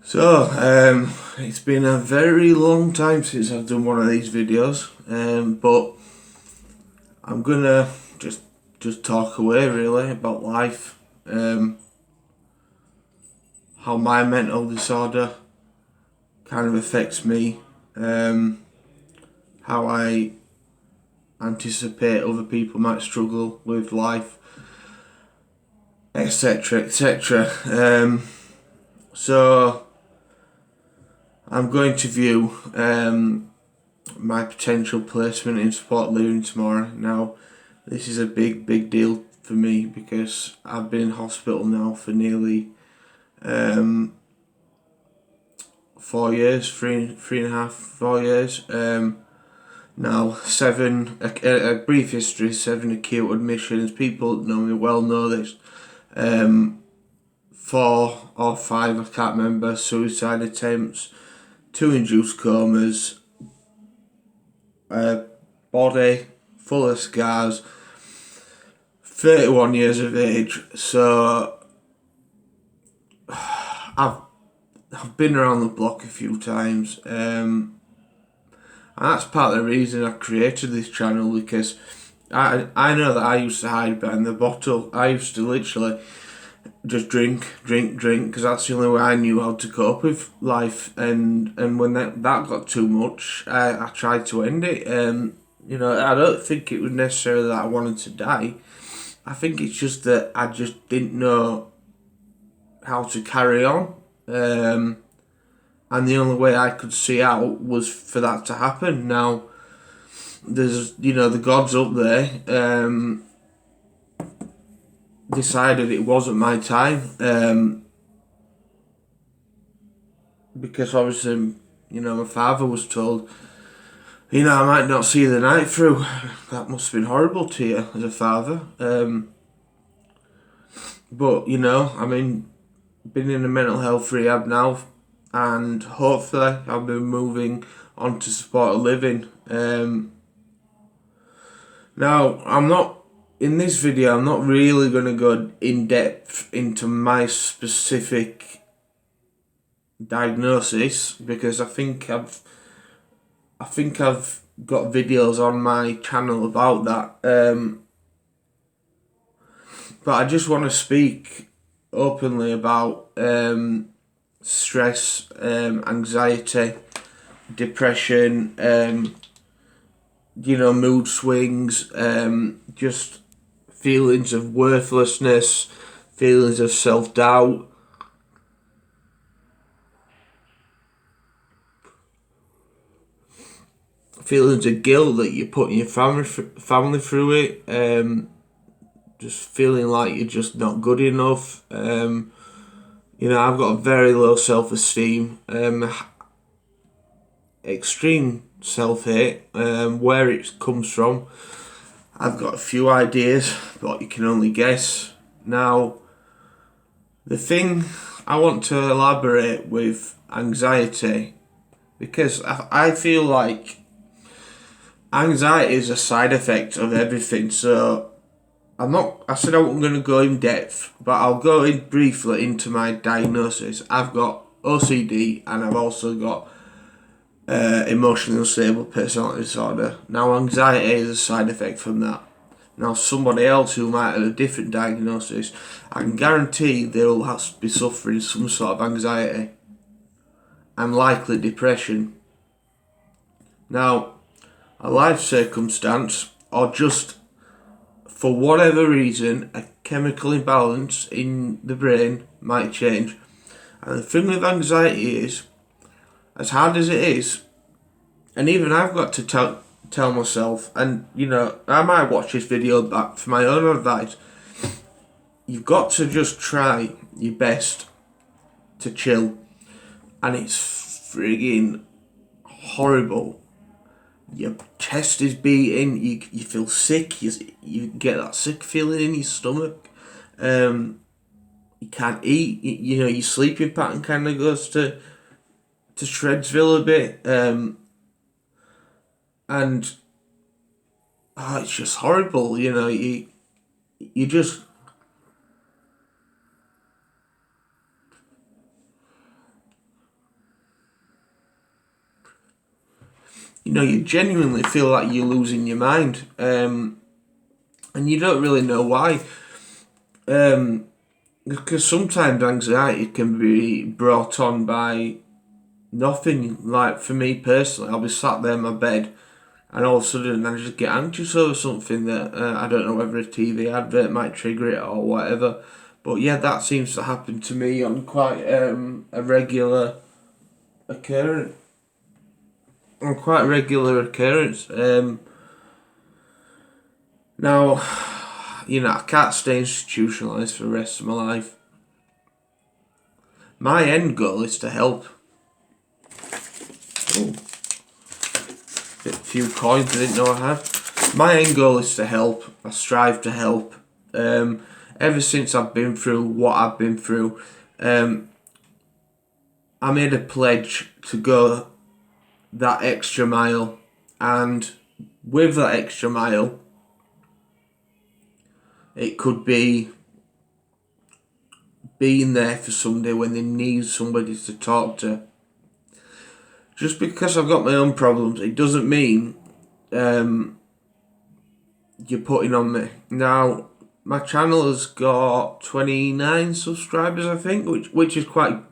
It's been a very long time since I've done one of these videos, but I'm gonna just talk away really about life, how my mental disorder kind of affects me, how I anticipate other people might struggle with life, etc., etc. So I'm going to view my potential placement in support living tomorrow. Now, this is a big deal for me because I've been in hospital now for nearly 4 years, three and a half, 4 years. Now, a brief history, 7 acute admissions. People that know me well know this. 4 or 5, I can't remember, suicide attempts, 2 induced comas, body full of scars, 31 years of age. So I've been around the block a few times, and that's part of the reason I created this channel, because I know that I used to hide behind the bottle. I used to literally just drink, because that's the only way I knew how to cope with life. And when that got too much, I tried to end it. I don't think it was necessarily that I wanted to die. I think it's just that I just didn't know how to carry on. And the only way I could see out was for that to happen. Now, there's, the gods up there decided it wasn't my time. Because obviously, my father was told, I might not see the night through. That must have been horrible to you as a father. But, been in a mental health rehab now, and hopefully I'll be moving on to supported living. Now, in this video, I'm not really going to go in depth into my specific diagnosis, because I think I've got videos on my channel about that. But I just want to speak openly about stress, anxiety, depression, mood swings, just feelings of worthlessness, feelings of self-doubt, feelings of guilt that you're putting your family through it, just feeling like you're just not good enough. I've got very low self-esteem, extreme self-hate. Where it comes from, I've got a few ideas, but you can only guess. Now, the thing I want to elaborate with anxiety, because I feel like anxiety is a side effect of everything. So I said I wasn't going to go in depth, but I'll go in briefly into my diagnosis. I've got OCD, and I've also got emotionally unstable personality disorder. Now, anxiety is a side effect from that. Now, somebody else who might have a different diagnosis, I can guarantee they'll be suffering some sort of anxiety and likely depression. Now, a life circumstance, or just for whatever reason, a chemical imbalance in the brain might change. And the thing with anxiety is, as hard as it is, and even I've got to tell myself, and I might watch this video back for my own advice, you've got to just try your best to chill. And it's frigging horrible. Your chest is beating, you feel sick, you get that sick feeling in your stomach. You can't eat, your sleeping pattern kind of goes to Shredsville a bit. And it's just horrible, you just, you genuinely feel like you're losing your mind, and you don't really know why. Because sometimes anxiety can be brought on by nothing. Like for me personally, I'll be sat there in my bed, and all of a sudden I just get anxious over something that I don't know whether a TV advert might trigger it or whatever. But yeah, that seems to happen to me on quite a regular occurrence. On quite a regular occurrence. Now, I can't stay institutionalised for the rest of my life. My end goal is to help. Oh, a few coins I didn't know I had. My end goal is to help. I strive to help. Ever since I've been through what I've been through, I made a pledge to go that extra mile, and with that extra mile, it could be being there for somebody when they need somebody to talk to. Just because I've got my own problems, it doesn't mean you're putting on me. Now, my channel has got 29 subscribers, I think, which is quite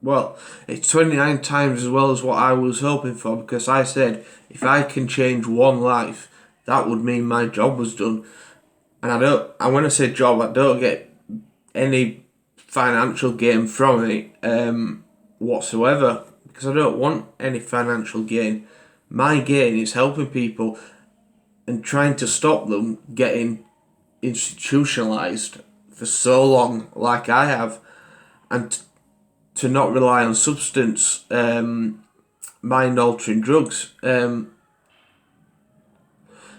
well. It's 29 times as well as what I was hoping for, because I said if I can change one life, that would mean my job was done. And when I say job, I don't get any financial gain from it whatsoever, because I don't want any financial gain. My gain is helping people and trying to stop them getting institutionalized for so long, like I have, and to not rely on substance, mind-altering drugs.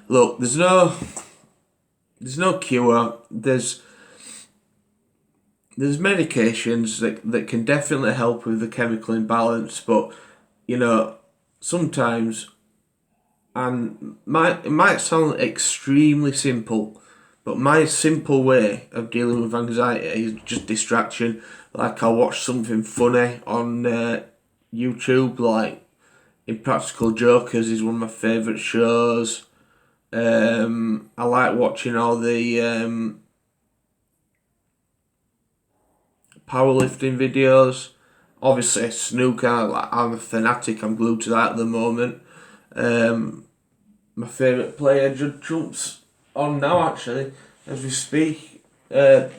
Look, there's no cure. There's medications that can definitely help with the chemical imbalance, but sometimes, and it might sound extremely simple, but my simple way of dealing with anxiety is just distraction. Like I'll watch something funny on YouTube, like Impractical Jokers is one of my favourite shows. I like watching all the powerlifting videos. Obviously, snooker, I'm a fanatic, I'm glued to that at the moment. My favourite player, Judd Trump's on now, actually, as we speak. And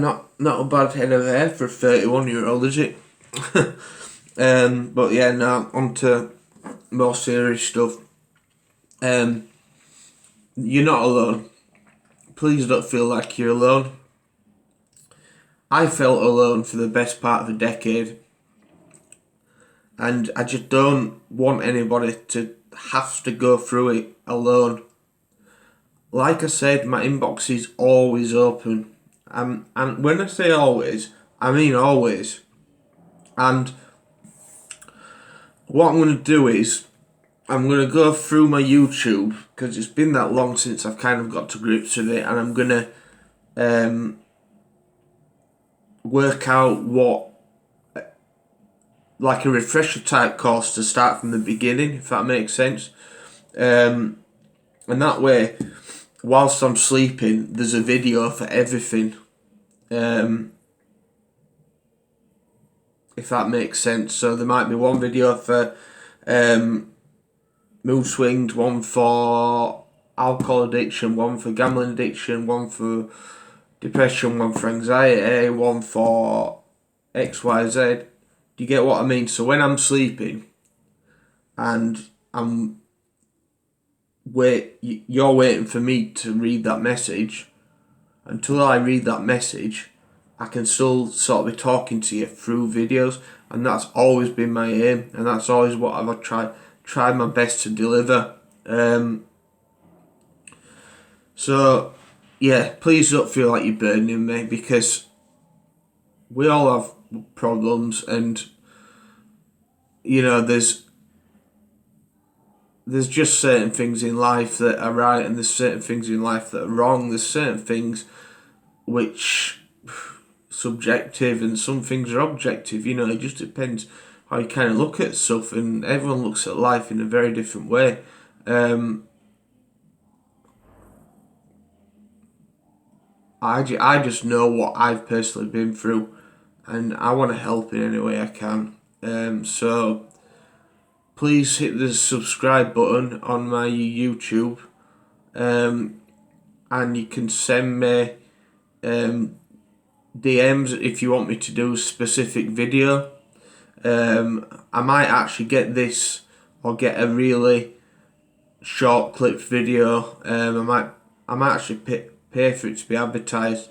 not a bad head of hair for a 31-year-old, is it? But yeah, now on to more serious stuff. You're not alone. Please don't feel like you're alone. I felt alone for the best part of a decade, and I just don't want anybody to have to go through it alone. Like I said, my inbox is always open. And when I say always, I mean always. And what I'm going to do is, I'm going to go through my YouTube, because it's been that long since I've kind of got to grips with it, and I'm going to work out what, like a refresher type course to start from the beginning, if that makes sense. And that way, whilst I'm sleeping, there's a video for everything. If that makes sense. So there might be one video for mood swings, one for alcohol addiction, one for gambling addiction, one for depression, one for anxiety, one for XYZ. Do you get what I mean? So when I'm sleeping and you're waiting for me to read that message, until I read that message, I can still sort of be talking to you through videos, and that's always been my aim, and that's always what I've tried my best to deliver. So yeah, please don't feel like you're burdening me, because we all have problems, and there's there's just certain things in life that are right, and there's certain things in life that are wrong. There's certain things which subjective, and some things are objective. It just depends how you kind of look at stuff, and everyone looks at life in a very different way. I just know what I've personally been through, and I want to help in any way I can. So please hit the subscribe button on my YouTube, and you can send me DMs if you want me to do a specific video. I might actually get this, or get a really short clip video. I might actually pay for it to be advertised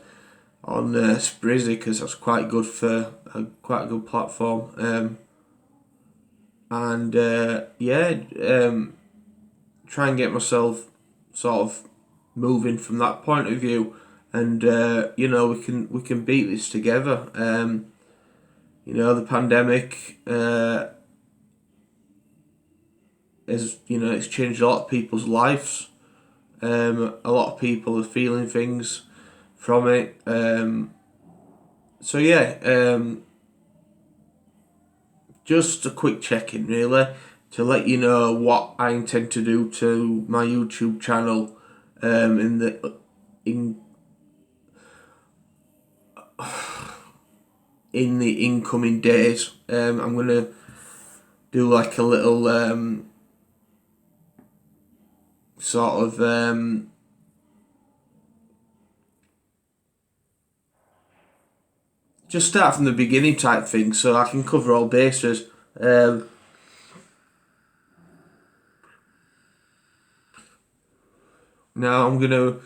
on Spreezy, because that's quite good for quite a good platform. Try and get myself sort of moving from that point of view, and we can beat this together. The pandemic it's changed a lot of people's lives. A lot of people are feeling things from it. Just a quick check-in, really, to let you know what I intend to do to my YouTube channel in the incoming days. I'm gonna do like a little just start from the beginning type thing, so I can cover all bases. Now I'm gonna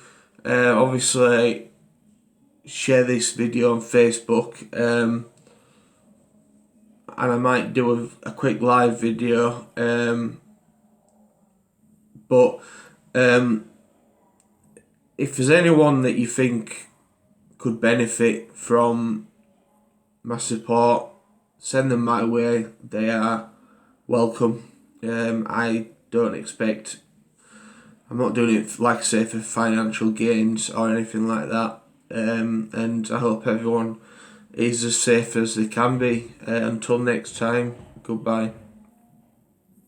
obviously share this video on Facebook, and I might do a quick live video. But if there's anyone that you think could benefit from my support, send them my way. They are welcome. I don't expect, I'm not doing it, like I say, for financial gains or anything like that. And I hope everyone is as safe as they can be. Until next time, goodbye.